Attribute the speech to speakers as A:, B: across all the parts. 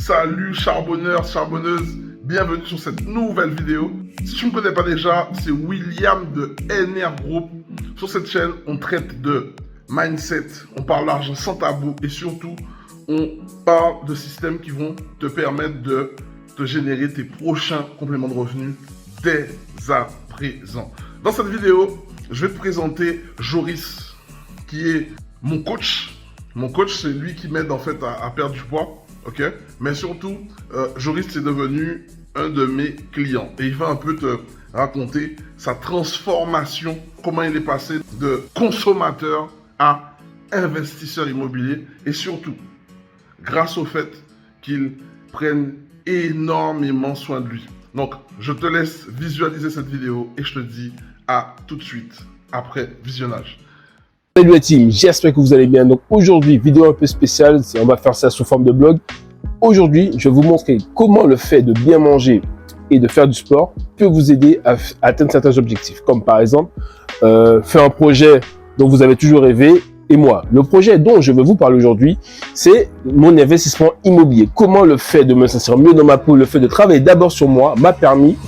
A: Salut charbonneurs, charbonneuses, bienvenue sur cette nouvelle vidéo. Si tu ne me connais pas déjà, c'est William de NR Group. Sur cette chaîne, on traite de mindset, on parle d'argent sans tabou et surtout, on parle de systèmes qui vont te permettre de te générer tes prochains compléments de revenus dès à présent. Dans cette vidéo, je vais te présenter Joris, qui est mon coach. Mon coach, c'est lui qui m'aide en fait à perdre du poids. Ok, mais surtout, Joris c'est devenu un de mes clients et il va un peu te raconter sa transformation, comment il est passé de consommateur à investisseur immobilier et surtout, grâce au fait qu'il prenne énormément soin de lui. Donc, je te laisse visualiser cette vidéo et je te dis à tout de suite après visionnage.
B: Salut la team, j'espère que vous allez bien. Donc aujourd'hui, vidéo un peu spéciale, on va faire ça sous forme de blog. Aujourd'hui, je vais vous montrer comment le fait de bien manger et de faire du sport peut vous aider à atteindre certains objectifs. Comme par exemple, faire un projet dont vous avez toujours rêvé. Et moi, le projet dont je vais vous parler aujourd'hui, c'est mon investissement immobilier. Comment le fait de me sentir mieux dans ma peau, le fait de travailler d'abord sur moi m'a permis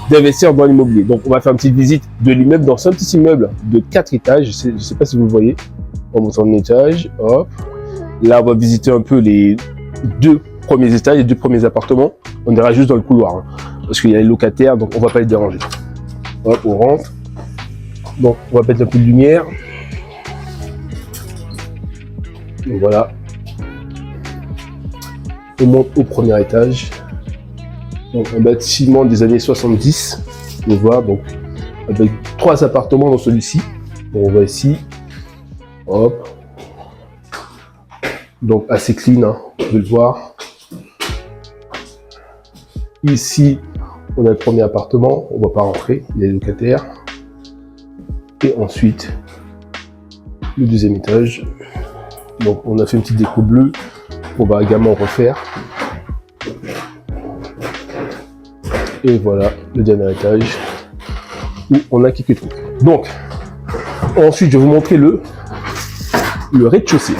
B: d'investir dans l'immobilier. Donc, on va faire une petite visite de l'immeuble dans un petit immeuble de 4 étages. Je ne sais pas si vous le voyez. On monte en étage. Hop. Là, on va visiter un peu les 2 premiers étages, les 2 premiers appartements. On ira juste dans le couloir. Hein, parce qu'il y a les locataires, donc on ne va pas les déranger. Hop, on rentre. Donc, on va mettre un peu de lumière. Donc, voilà. On monte au premier étage. Donc, un bâtiment des années 70, on voit, donc, avec 3 appartements dans celui-ci. On voit ici, hop, donc assez clean, hein, vous pouvez le voir. Ici, on a le premier appartement, on ne va pas rentrer, il y a les locataires. Et ensuite, le deuxième étage. Donc, on a fait une petite déco bleue, on va également refaire. Et voilà le dernier étage où on a quelques trucs. Donc, ensuite, je vais vous montrer le rez-de-chaussée.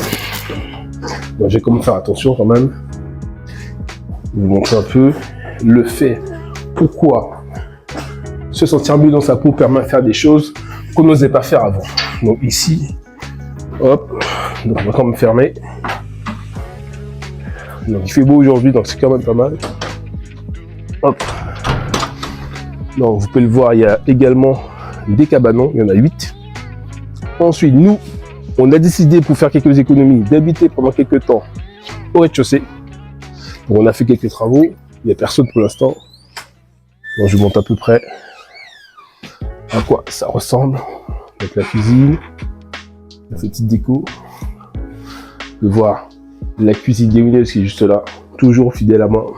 B: Donc, je vais quand même faire attention quand même. Je vais vous montrer un peu le fait pourquoi se sentir mieux dans sa peau permet de faire des choses qu'on n'osait pas faire avant. Donc ici, hop, donc on va quand même fermer. Donc il fait beau aujourd'hui, donc c'est quand même pas mal. Hop. Donc, vous pouvez le voir, il y a également des cabanons, il y en a 8. Ensuite, nous, on a décidé pour faire quelques économies d'habiter pendant quelques temps au rez-de-chaussée. On a fait quelques travaux, il n'y a personne pour l'instant. Donc, je vous montre à peu près à quoi ça ressemble. Donc la cuisine, la petite déco. Vous pouvez voir la cuisine lumineuse qui est juste là, toujours fidèle à moi.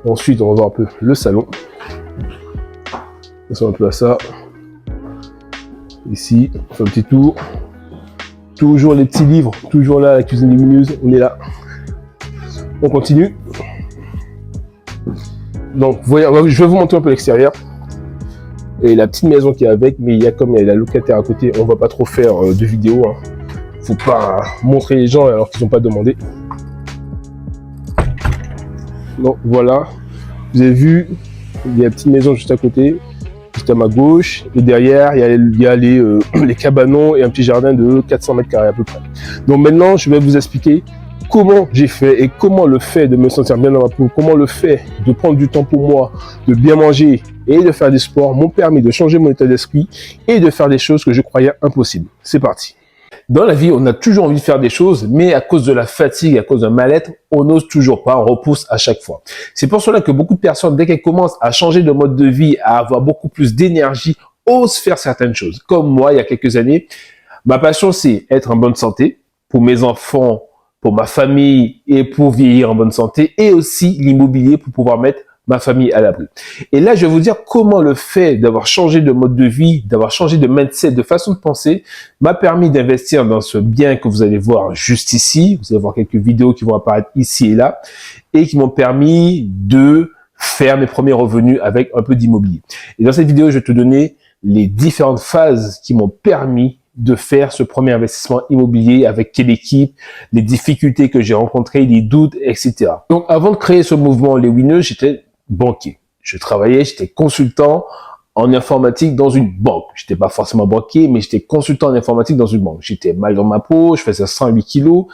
B: Ensuite, on va voir un peu le salon. On un peu à ça. Ici, on fait un petit tour. Toujours les petits livres, toujours là, la cuisine lumineuse, on est là. On continue. Donc, voyez, je vais vous montrer un peu l'extérieur. Et la petite maison qui est avec, mais il y a comme il y a la locataire à côté, on va pas trop faire de vidéos. Hein. Faut pas montrer les gens alors qu'ils n'ont pas demandé. Donc voilà, vous avez vu, il y a la petite maison juste à côté. Juste à ma gauche, et derrière, il y a les cabanons et un petit jardin de 400 mètres carrés à peu près. Donc maintenant, je vais vous expliquer comment j'ai fait et comment le fait de me sentir bien dans ma peau, comment le fait de prendre du temps pour moi, de bien manger et de faire des sports m'ont permis de changer mon état d'esprit et de faire des choses que je croyais impossibles. C'est parti. Dans la vie, on a toujours envie de faire des choses, mais à cause de la fatigue, à cause d'un mal-être, on n'ose toujours pas, on repousse à chaque fois. C'est pour cela que beaucoup de personnes, dès qu'elles commencent à changer de mode de vie, à avoir beaucoup plus d'énergie, osent faire certaines choses. Comme moi, il y a quelques années, ma passion, c'est être en bonne santé pour mes enfants, pour ma famille et pour vieillir en bonne santé, et aussi l'immobilier pour pouvoir mettre ma famille à l'abri. Et là, je vais vous dire comment le fait d'avoir changé de mode de vie, d'avoir changé de mindset, de façon de penser, m'a permis d'investir dans ce bien que vous allez voir juste ici. Vous allez voir quelques vidéos qui vont apparaître ici et là, et qui m'ont permis de faire mes premiers revenus avec un peu d'immobilier. Et dans cette vidéo, je vais te donner les différentes phases qui m'ont permis de faire ce premier investissement immobilier, avec quelle équipe, les difficultés que j'ai rencontrées, les doutes, etc. Donc, avant de créer ce mouvement Les Winners, j'étais banquier. Je travaillais, j'étais consultant en informatique dans une banque. J'étais pas forcément banquier, mais j'étais consultant en informatique dans une banque. J'étais mal dans ma peau, je faisais 108 kilos,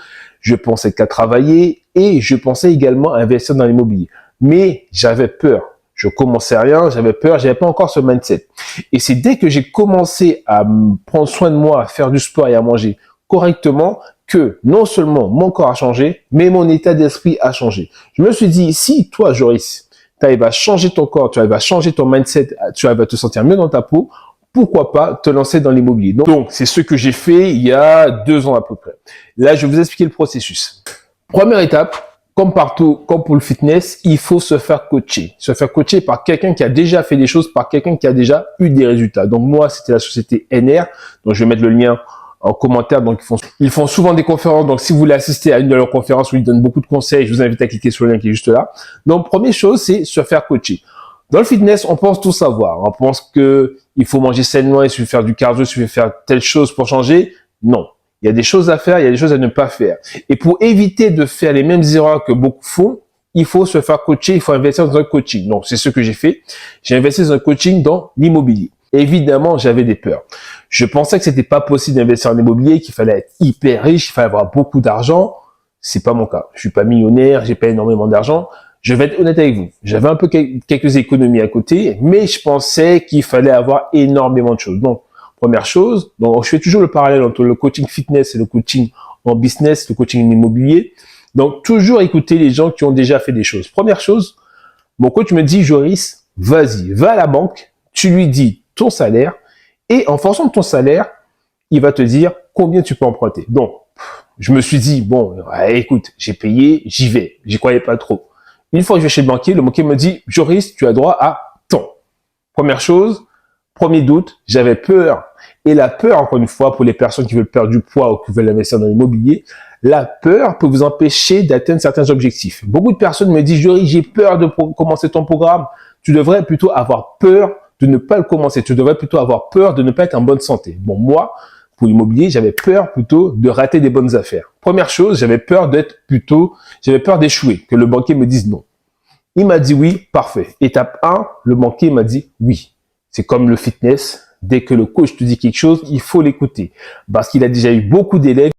B: je pensais qu'à travailler et je pensais également à investir dans l'immobilier. Mais j'avais peur. Je commençais rien, j'avais peur, j'avais pas encore ce mindset. Et c'est dès que j'ai commencé à prendre soin de moi, à faire du sport et à manger correctement que non seulement mon corps a changé, mais mon état d'esprit a changé. Je me suis dit, si toi, Joris, tu arrives à changer ton corps, tu arrives à changer ton mindset, tu arrives à te sentir mieux dans ta peau, pourquoi pas te lancer dans l'immobilier. Donc, c'est ce que j'ai fait il y a 2 ans à peu près. Là, je vais vous expliquer le processus. Première étape, comme partout, comme pour le fitness, il faut se faire coacher. Se faire coacher par quelqu'un qui a déjà fait des choses, par quelqu'un qui a déjà eu des résultats. Donc moi, c'était la société NR. Donc je vais mettre le lien en commentaire. Donc ils font souvent des conférences. Donc si vous voulez assister à une de leurs conférences où ils donnent beaucoup de conseils, je vous invite à cliquer sur le lien qui est juste là. Donc première chose, c'est se faire coacher. Dans le fitness, on pense tout savoir. On pense que il faut manger sainement, il suffit faire du cardio, il suffit faire telle chose pour changer. Non. Il y a des choses à faire, il y a des choses à ne pas faire. Et pour éviter de faire les mêmes erreurs que beaucoup font, il faut se faire coacher, il faut investir dans un coaching. Donc, c'est ce que j'ai fait. J'ai investi dans un coaching dans l'immobilier. Évidemment, j'avais des peurs. Je pensais que c'était pas possible d'investir en immobilier, qu'il fallait être hyper riche, il fallait avoir beaucoup d'argent. C'est pas mon cas. Je suis pas millionnaire, j'ai pas énormément d'argent. Je vais être honnête avec vous. J'avais un peu quelques économies à côté, mais je pensais qu'il fallait avoir énormément de choses. Donc, première chose, donc je fais toujours le parallèle entre le coaching fitness et le coaching en business, le coaching immobilier. Donc, toujours écouter les gens qui ont déjà fait des choses. Première chose, mon coach me dit, Joris, vas-y, va à la banque, tu lui dis ton salaire et en fonction de ton salaire, il va te dire combien tu peux emprunter. Donc, je me suis dit, bon, écoute, j'ai payé, j'y vais. J'y croyais pas trop. Une fois que je vais chez le banquier me dit, Joris, tu as droit à tant. Première chose, premier doute, j'avais peur. Et la peur, encore une fois, pour les personnes qui veulent perdre du poids ou qui veulent investir dans l'immobilier, la peur peut vous empêcher d'atteindre certains objectifs. Beaucoup de personnes me disent, Joris, j'ai peur de commencer ton programme. Tu devrais plutôt avoir peur de ne pas le commencer. Tu devrais plutôt avoir peur de ne pas être en bonne santé. Bon, moi, pour l'immobilier, j'avais peur plutôt de rater des bonnes affaires. Première chose, j'avais peur d'échouer, que le banquier me dise non. Il m'a dit oui, parfait. Étape 1, le banquier m'a dit oui. C'est comme le fitness. Dès que le coach te dit quelque chose, il faut l'écouter. Parce qu'il a déjà eu beaucoup d'élèves,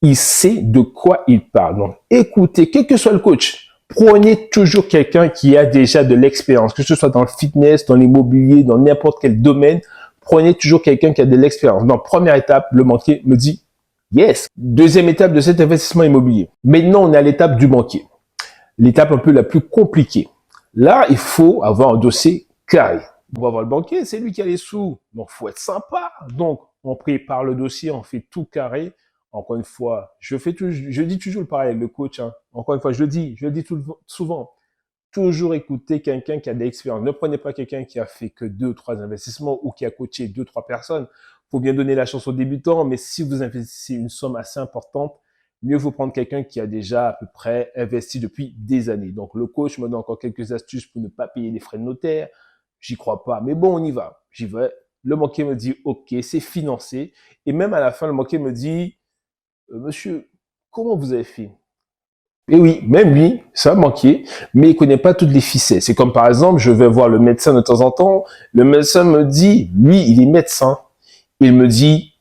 B: il sait de quoi il parle. Donc, écoutez, quel que soit le coach, prenez toujours quelqu'un qui a déjà de l'expérience, que ce soit dans le fitness, dans l'immobilier, dans n'importe quel domaine. Prenez toujours quelqu'un qui a de l'expérience. Donc, première étape, le banquier me dit yes. Deuxième étape de cet investissement immobilier. Maintenant, on est à l'étape du banquier. L'étape un peu la plus compliquée. Là, il faut avoir un dossier carré. On va voir le banquier, c'est lui qui a les sous. Donc, faut être sympa. Donc, on prépare le dossier, on fait tout carré. Encore une fois, je dis toujours le parallèle, le coach. Encore une fois, je le dis souvent. Toujours écouter quelqu'un qui a de l'expérience. Ne prenez pas quelqu'un qui a fait que 2 ou 3 investissements ou qui a coaché 2 ou 3 personnes. Faut bien donner la chance aux débutants, mais si vous investissez une somme assez importante, mieux vaut prendre quelqu'un qui a déjà à peu près investi depuis des années. Donc, le coach me donne encore quelques astuces pour ne pas payer les frais de notaire. J'y crois pas, mais bon, on y va. J'y vais. Le banquier me dit, OK, c'est financé. Et même à la fin, le banquier me dit, monsieur, comment vous avez fait? Et oui, même lui, c'est un banquier, mais il connaît pas toutes les ficelles. C'est comme par exemple, je vais voir le médecin de temps en temps. Le médecin me dit, lui, il est médecin. Il me dit,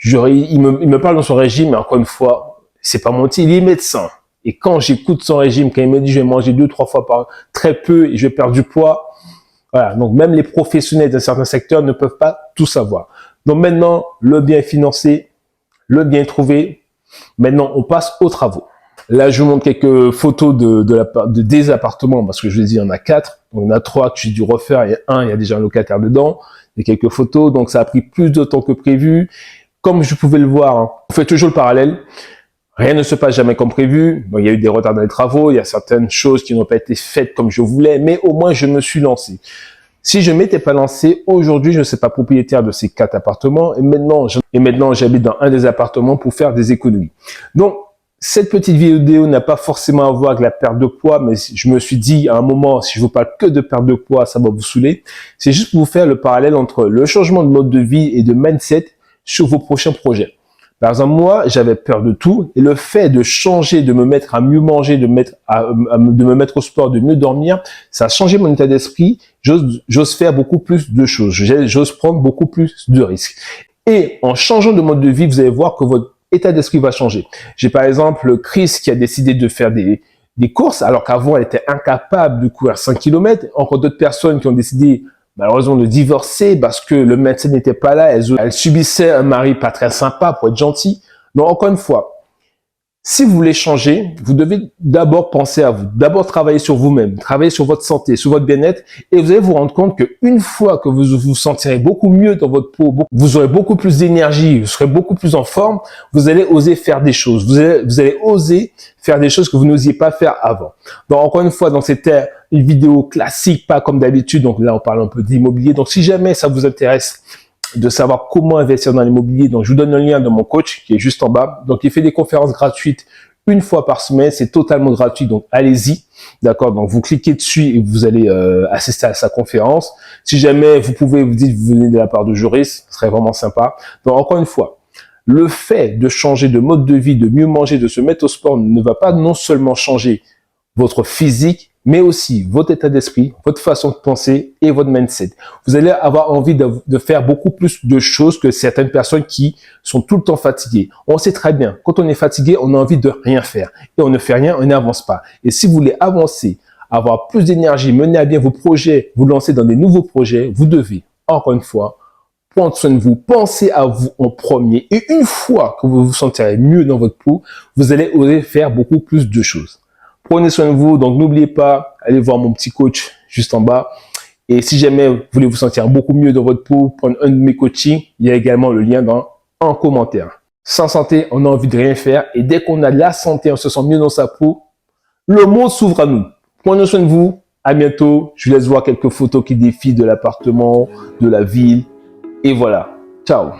B: il me parle dans son régime, mais encore une fois, c'est pas menti, il est médecin. Et quand j'écoute son régime, quand il me dit, je vais manger 2 ou 3 fois par très peu et je vais perdre du poids, voilà. Donc, même les professionnels d'un certain secteur ne peuvent pas tout savoir. Donc, maintenant, le bien est financé, le bien est trouvé. Maintenant, on passe aux travaux. Là, je vous montre quelques photos des appartements, parce que je vous ai dit, il y en a 4. Donc, il y en a 3 que j'ai dû refaire, et il y a déjà un locataire dedans. Il y a quelques photos, donc ça a pris plus de temps que prévu. Comme je pouvais le voir, on fait toujours le parallèle. Rien ne se passe jamais comme prévu. Donc, il y a eu des retards dans les travaux, il y a certaines choses qui n'ont pas été faites comme je voulais, mais au moins, je me suis lancé. Si je m'étais pas lancé, aujourd'hui, je ne serais pas propriétaire de ces 4 appartements, et maintenant, j'habite dans un des appartements pour faire des économies. Donc, cette petite vidéo n'a pas forcément à voir avec la perte de poids, mais je me suis dit à un moment, si je vous parle que de perte de poids, ça va vous saouler. C'est juste pour vous faire le parallèle entre le changement de mode de vie et de mindset sur vos prochains projets. Par exemple, moi, j'avais peur de tout et le fait de changer, de me mettre à mieux manger, de me mettre au sport, de mieux dormir, ça a changé mon état d'esprit. J'ose faire beaucoup plus de choses. J'ose prendre beaucoup plus de risques. Et en changeant de mode de vie, vous allez voir que votre état d'esprit va changer. J'ai par exemple Chris qui a décidé de faire des courses alors qu'avant elle était incapable de courir 5 km. Encore d'autres personnes qui ont décidé malheureusement de divorcer parce que le médecin n'était pas là. Elles subissaient un mari pas très sympa pour être gentil. Donc encore une fois, si vous voulez changer, vous devez d'abord penser à vous, d'abord travailler sur vous-même, travailler sur votre santé, sur votre bien-être, et vous allez vous rendre compte qu'une fois que vous vous sentirez beaucoup mieux dans votre peau, vous aurez beaucoup plus d'énergie, vous serez beaucoup plus en forme, vous allez oser faire des choses, vous allez oser faire des choses que vous n'osiez pas faire avant. Donc encore une fois, donc c'était une vidéo classique, pas comme d'habitude, donc là on parle un peu d'immobilier. Donc si jamais ça vous intéresse de savoir comment investir dans l'immobilier, donc je vous donne le lien de mon coach qui est juste en bas. Donc il fait des conférences gratuites une fois par semaine, c'est totalement gratuit, donc allez-y, d'accord. Donc vous cliquez dessus et vous allez assister à sa conférence. Si jamais vous pouvez, vous dites vous venez de la part de Joris, ce serait vraiment sympa. Donc encore une fois, le fait de changer de mode de vie, de mieux manger, de se mettre au sport ne va pas non seulement changer votre physique, mais aussi votre état d'esprit, votre façon de penser et votre mindset. Vous allez avoir envie de faire beaucoup plus de choses que certaines personnes qui sont tout le temps fatiguées. On sait très bien, quand on est fatigué, on a envie de rien faire. Et on ne fait rien, on n'avance pas. Et si vous voulez avancer, avoir plus d'énergie, mener à bien vos projets, vous lancer dans des nouveaux projets, vous devez, encore une fois, prendre soin de vous, pensez à vous en premier. Et une fois que vous vous sentirez mieux dans votre peau, vous allez oser faire beaucoup plus de choses. Prenez soin de vous, donc n'oubliez pas, allez voir mon petit coach juste en bas. Et si jamais vous voulez vous sentir beaucoup mieux dans votre peau, prendre un de mes coachings, il y a également le lien en commentaire. Sans santé, on a envie de rien faire. Et dès qu'on a la santé, on se sent mieux dans sa peau, le monde s'ouvre à nous. Prenez soin de vous, à bientôt. Je vous laisse voir quelques photos qui défilent de l'appartement, de la ville. Et voilà, ciao.